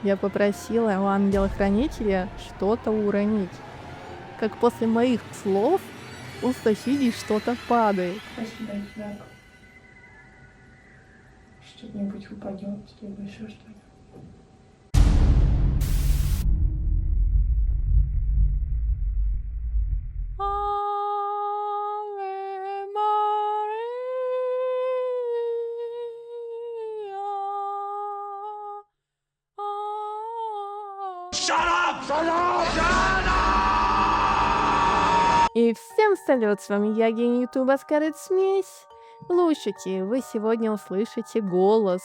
Я попросила у ангела-хранителя что-то уронить. Как после моих слов у соседей что-то падает. Спасибо, так. Что-нибудь упадет, либо еще что-то. И всем салют, с вами я, гений ютуба Скарлетт Смесь. Слушайте, вы сегодня услышите голос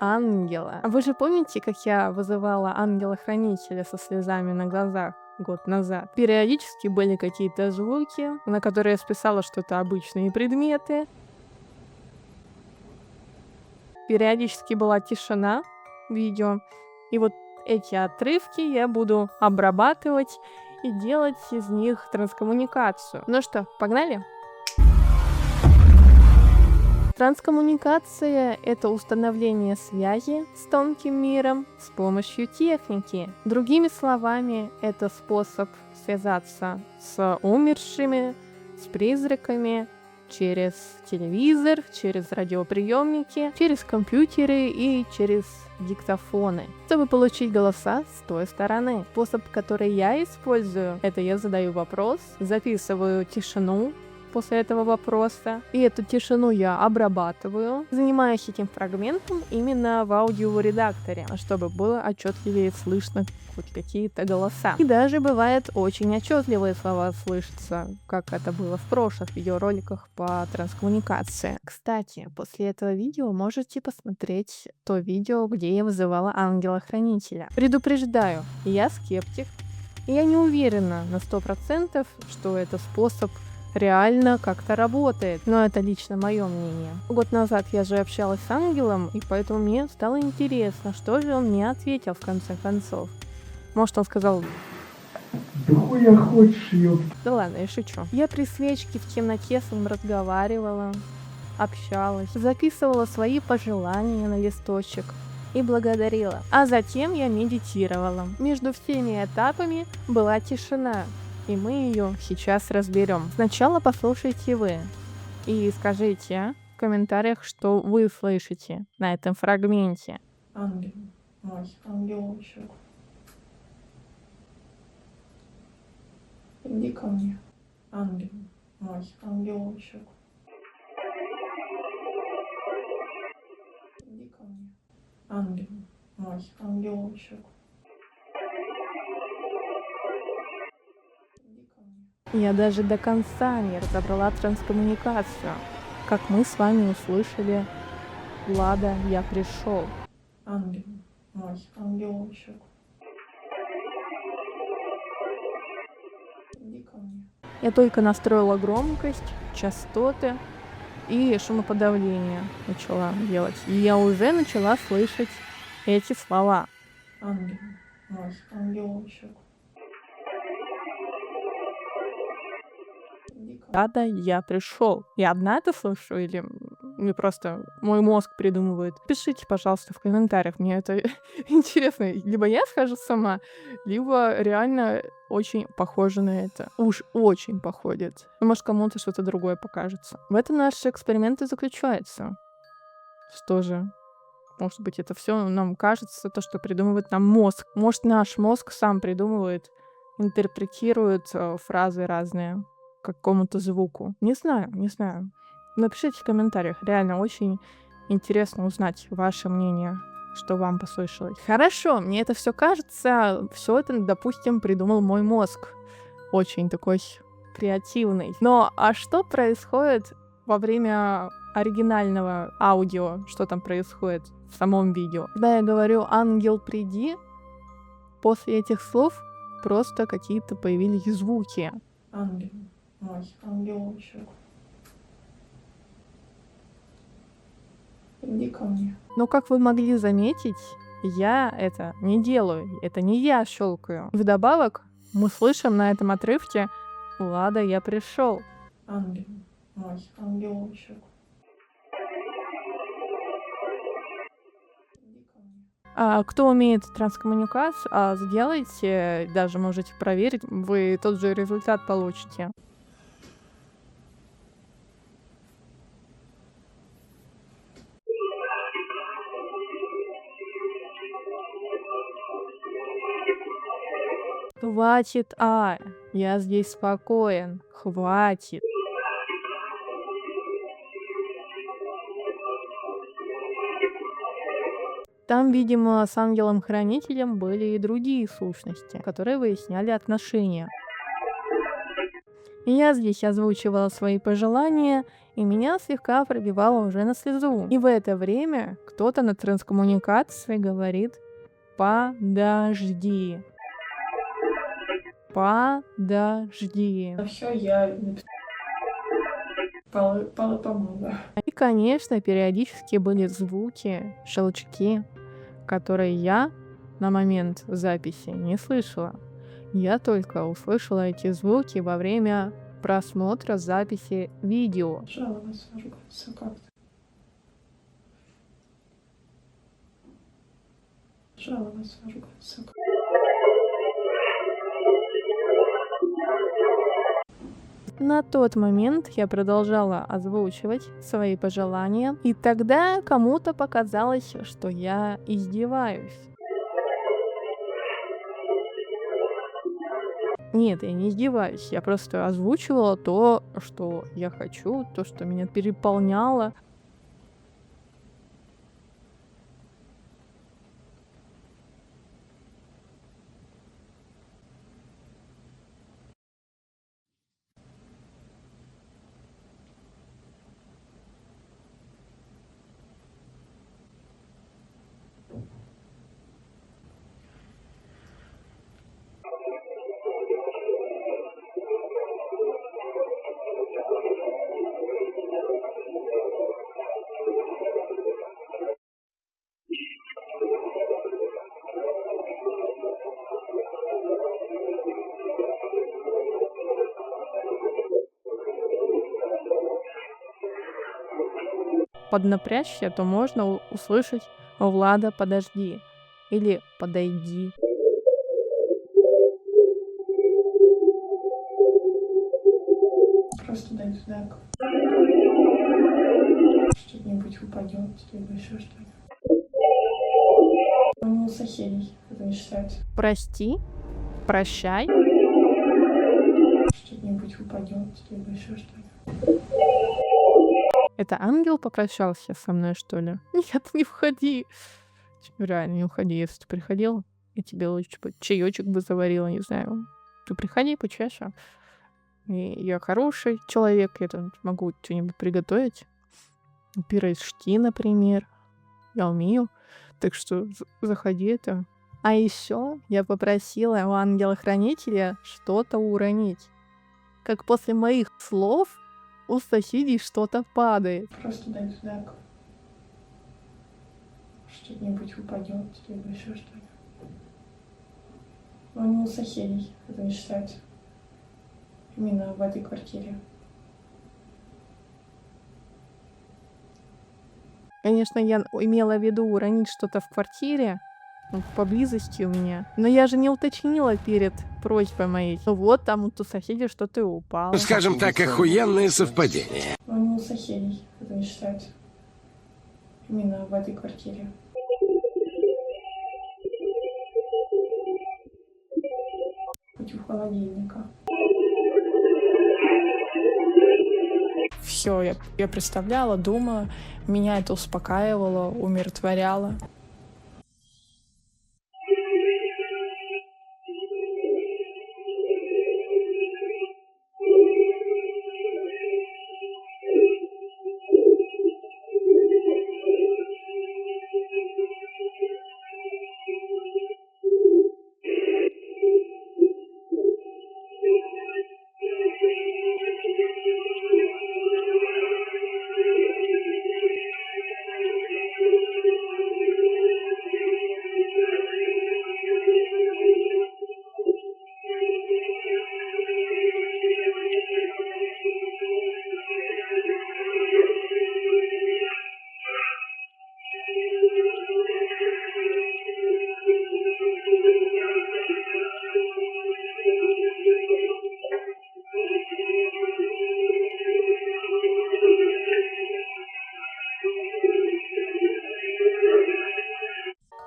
ангела. Вы же помните, как я вызывала ангела-хранителя со слезами на глазах год назад? Периодически были какие-то звуки, на которые я списала, что это обычные предметы. Периодически была тишина в видео. И вот эти отрывки я буду обрабатывать и делать из них транскоммуникацию. Ну что, погнали? Транскоммуникация — это установление связи с тонким миром с помощью техники. Другими словами, это способ связаться с умершими, с призраками, через телевизор, через радиоприемники, через компьютеры и через диктофоны, чтобы получить голоса с той стороны. Способ, который я использую, это я задаю вопрос, записываю тишину после этого вопроса, и эту тишину я обрабатываю, занимаюсь этим фрагментом именно в аудиоредакторе, чтобы было отчетливее слышно хоть какие-то голоса. И даже бывает очень отчетливые слова слышатся, как это было в прошлых видеороликах по транскоммуникации. Кстати, после этого видео можете посмотреть то видео, где я вызывала ангела-хранителя. Предупреждаю, я скептик, и я не уверена на 100%, что это способ реально как-то работает, но это лично мое мнение. Год назад я же общалась с ангелом, и поэтому мне стало интересно, что же он мне ответил в конце концов. Может, он сказал: Да хуя хочешь, ёп. да ладно, я шучу. Я при свечке в темноте с ним разговаривала, общалась, записывала свои пожелания на листочек и благодарила. А затем я медитировала. Между всеми этапами была тишина, и мы ее сейчас разберем. Сначала послушайте вы и скажите в комментариях, что вы слышите на этом фрагменте. Ангел мой, ангелочек. Иди ко мне, ангел мой, ангелочек. Иди ко мне, ангел мой, ангелочек. Иди ко мне. Я даже до конца не разобрала транскоммуникацию. Как мы с вами услышали: Влада, я пришел. Ангел мой, ангелочек. Иди ко мне. Я только настроила громкость, частоты и шумоподавление начала делать. И я уже начала слышать эти слова. Ангел мой, ангелочек. Иди ко мне. Да, я пришел. Я одна это слышу или мне просто мой мозг придумывает? Пишите, пожалуйста, в комментариях. Мне это интересно. Либо я схожу сама, либо реально очень похоже на это. Уж очень походит. Может, кому-то что-то другое покажется. В этом наш эксперимент и заключается. Что же? Может быть, это все нам кажется, то, что придумывает нам мозг. Может, наш мозг сам придумывает, интерпретирует фразы разные к какому-то звуку. Не знаю, не знаю. Напишите в комментариях. Реально очень интересно узнать ваше мнение, что вам послышалось. Хорошо, мне это все кажется. Все это, допустим, придумал мой мозг. Очень такой креативный. Но а что происходит во время оригинального аудио? Что там происходит в самом видео? Когда я говорю «ангел, приди», после этих слов просто какие-то появились звуки. Ангел мой, ангелочек. Иди ко мне. Но как вы могли заметить, я это не делаю. Это не я щелкаю. Вдобавок, мы слышим на этом отрывке «Влада, я пришел». Ангел мой, ангелочек. Иди ко мне. Кто умеет транскоммуникацию, сделайте, даже можете проверить, вы тот же результат получите. Хватит, я здесь спокоен, хватит. Там, видимо, с ангелом-хранителем были и другие сущности, которые выясняли отношения. И я здесь озвучивала свои пожелания, и меня слегка пробивало уже на слезу. И в это время кто-то на транскоммуникации говорит: подожди. Подожди. Все, я помогу. И, конечно, периодически были звуки, щелчки, которые я на момент записи не слышала. Я только услышала эти звуки во время просмотра записи видео. Жаловаться, ругаться как-то. Жаловаться, ругаться как-то. На тот момент я продолжала озвучивать свои пожелания, и тогда кому-то показалось, что я издеваюсь. Нет, я не издеваюсь, я просто озвучивала то, что я хочу, то, что меня переполняло. Поднапрячься, то можно услышать «Влада, подожди» или «Подойди». Просто дай туда, что-нибудь упадет, либо еще что-нибудь. У соседей это не считается. Прости, прощай. Что-нибудь упадет, либо еще что-нибудь. Это ангел попрощался со мной, что ли? Нет, не входи. Реально, не уходи. Если ты приходил, я тебе лучше чаечек бы заварила, не знаю. Ты приходи почаще. И я хороший человек, я там могу что-нибудь приготовить. Пирожки, например. Я умею. Так что заходи это. А еще я попросила у ангела-хранителя что-то уронить. Как после моих слов у соседей что-то падает. Просто дай туда, что-нибудь упадет, либо еще что-нибудь. У соседей это не считается. Именно в этой квартире. Конечно, я имела в виду уронить что-то в квартире, поблизости у меня. Но я же не уточнила перед просьбой моей. Ну вот, там у соседей что-то упало. Скажем так, охуенное совпадение. У соседей это не считается. Именно в этой квартире. Хоть у холодильника. Все, я представляла, думала, меня это успокаивало, умиротворяло.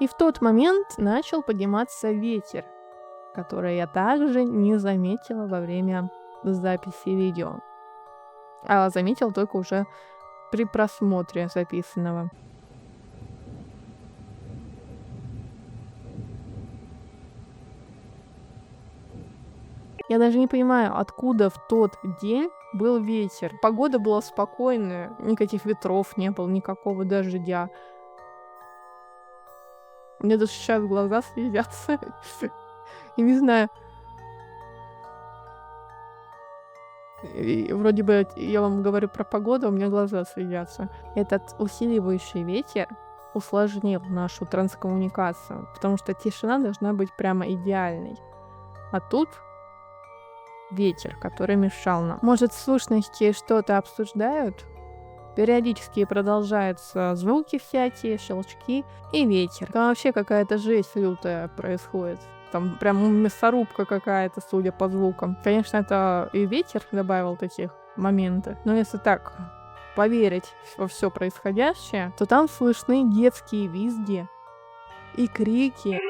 И в тот момент начал подниматься ветер, который я также не заметила во время записи видео. А заметила только уже при просмотре записанного. Я даже не понимаю, откуда в тот день был ветер. Погода была спокойная, никаких ветров не было, никакого дождя. У меня даже сейчас глаза слезятся. И не знаю. И вроде бы я вам говорю про погоду, у меня глаза слезятся. Этот усиливающий ветер усложнил нашу транскоммуникацию, потому что тишина должна быть прямо идеальной. А тут ветер, который мешал нам. Может, в сущности что-то обсуждают? Периодически продолжаются звуки всякие, щелчки и ветер. Там вообще какая-то жесть лютая происходит. Там прям мясорубка какая-то, судя по звукам. Конечно, это и ветер добавил таких моментов. Но если так поверить во все происходящее, то там слышны детские визги и крики.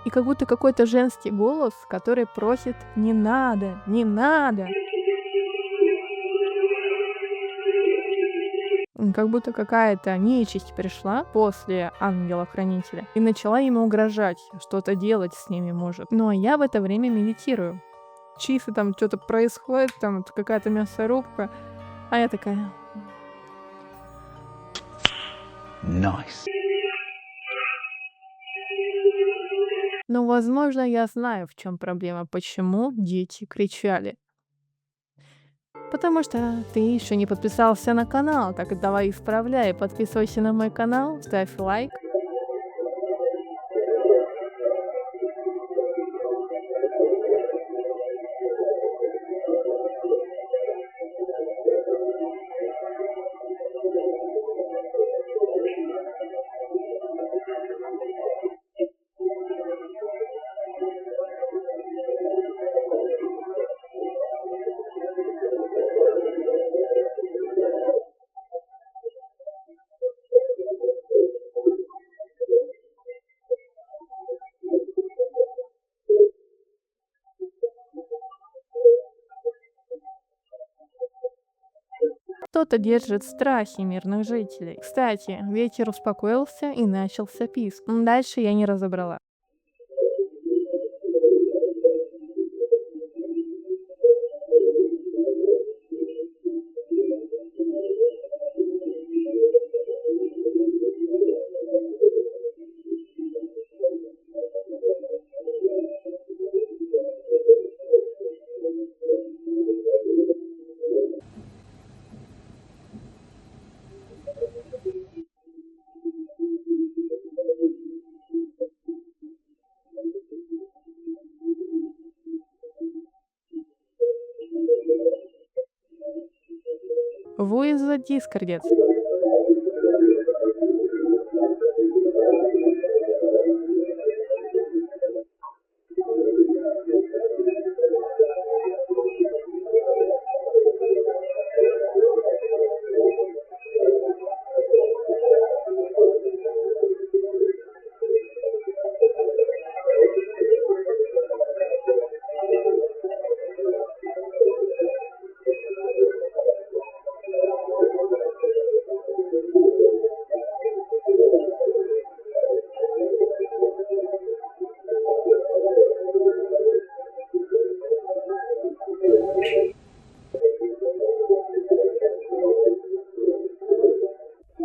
И как будто какой-то женский голос, который просит «не надо, не надо». Как будто какая-то нечисть пришла после ангела-хранителя и начала ему угрожать, что-то делать с ними может. Ну а я в это время медитирую. Чисто там что-то происходит, там какая-то мясорубка, а я такая... Nice. Но, возможно, я знаю, в чем проблема, почему дети кричали. Потому что ты еще не подписался на канал, так давай исправляй, подписывайся на мой канал, ставь лайк. Кто-то держит в страхе мирных жителей. Кстати, ветер успокоился и начался писк. Дальше я не разобрала. Вы из-за дискордец.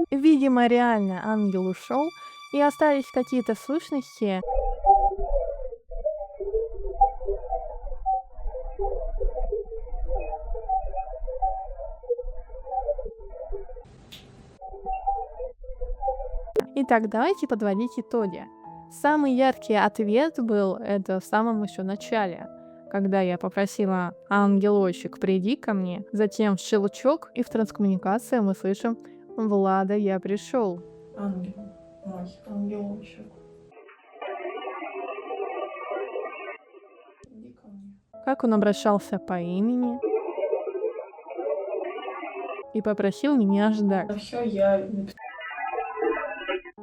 Видимо, реально ангел ушел, и остались какие-то сущности. Итак, давайте подводить итоги. Самый яркий ответ был это в самом еще начале, когда я попросила ангелочек, приди ко мне, затем щелчок, и в транскоммуникации мы слышим «Влада, я пришел». Ангел мой, ангелочек. Иди ко ко мне. Как он обращался по имени и попросил меня ждать. Все, я написала.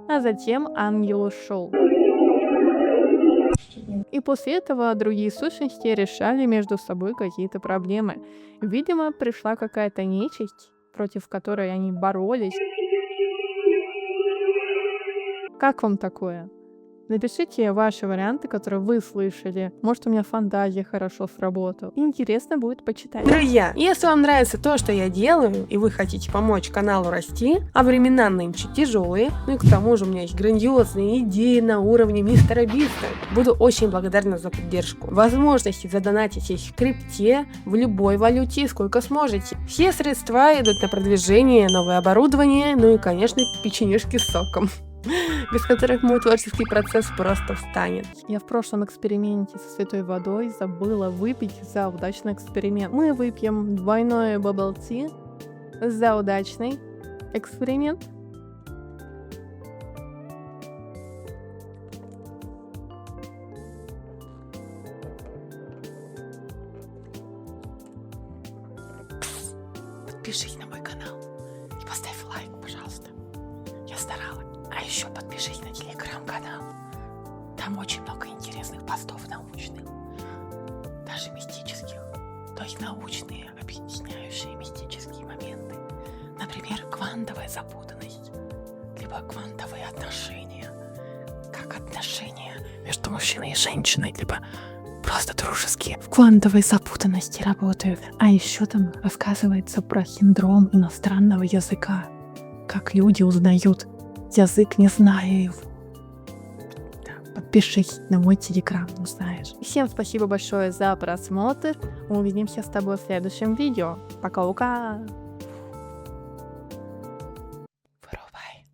А затем ангел ушел. Что не И после этого другие сущности решали между собой какие-то проблемы. Видимо, пришла какая-то нечисть, против которой они боролись. Как вам такое? Напишите ваши варианты, которые вы слышали. Может, у меня фантазия хорошо сработала. Интересно будет почитать. Друзья, если вам нравится то, что я делаю, и вы хотите помочь каналу расти, а времена нынче тяжелые, ну и к тому же у меня есть грандиозные идеи на уровне мистера Биста, буду очень благодарна за поддержку. Возможности задонатить есть в крипте, в любой валюте, сколько сможете. Все средства идут на продвижение, новое оборудование, ну и, конечно, печенежки с соком, без которых мой творческий процесс просто встанет. Я в прошлом эксперименте со святой водой забыла выпить за удачный эксперимент. Мы выпьем двойное bubble tea за удачный эксперимент. Подпишись на мой канал и поставь лайк, пожалуйста. Я старалась. А еще подпишись на телеграм-канал. Там очень много интересных постов научных. Даже мистических. То есть научные, объясняющие мистические моменты. Например, квантовая запутанность. Либо квантовые отношения. Как отношения между мужчиной и женщиной. Либо просто дружеские. В квантовой запутанности работают. А еще там рассказывается про синдром иностранного языка. Как люди узнают язык, не зная его. Подпишись на мой телеграм, узнаешь. Всем спасибо большое за просмотр. Увидимся с тобой в следующем видео. Пока-пока! Вырубай.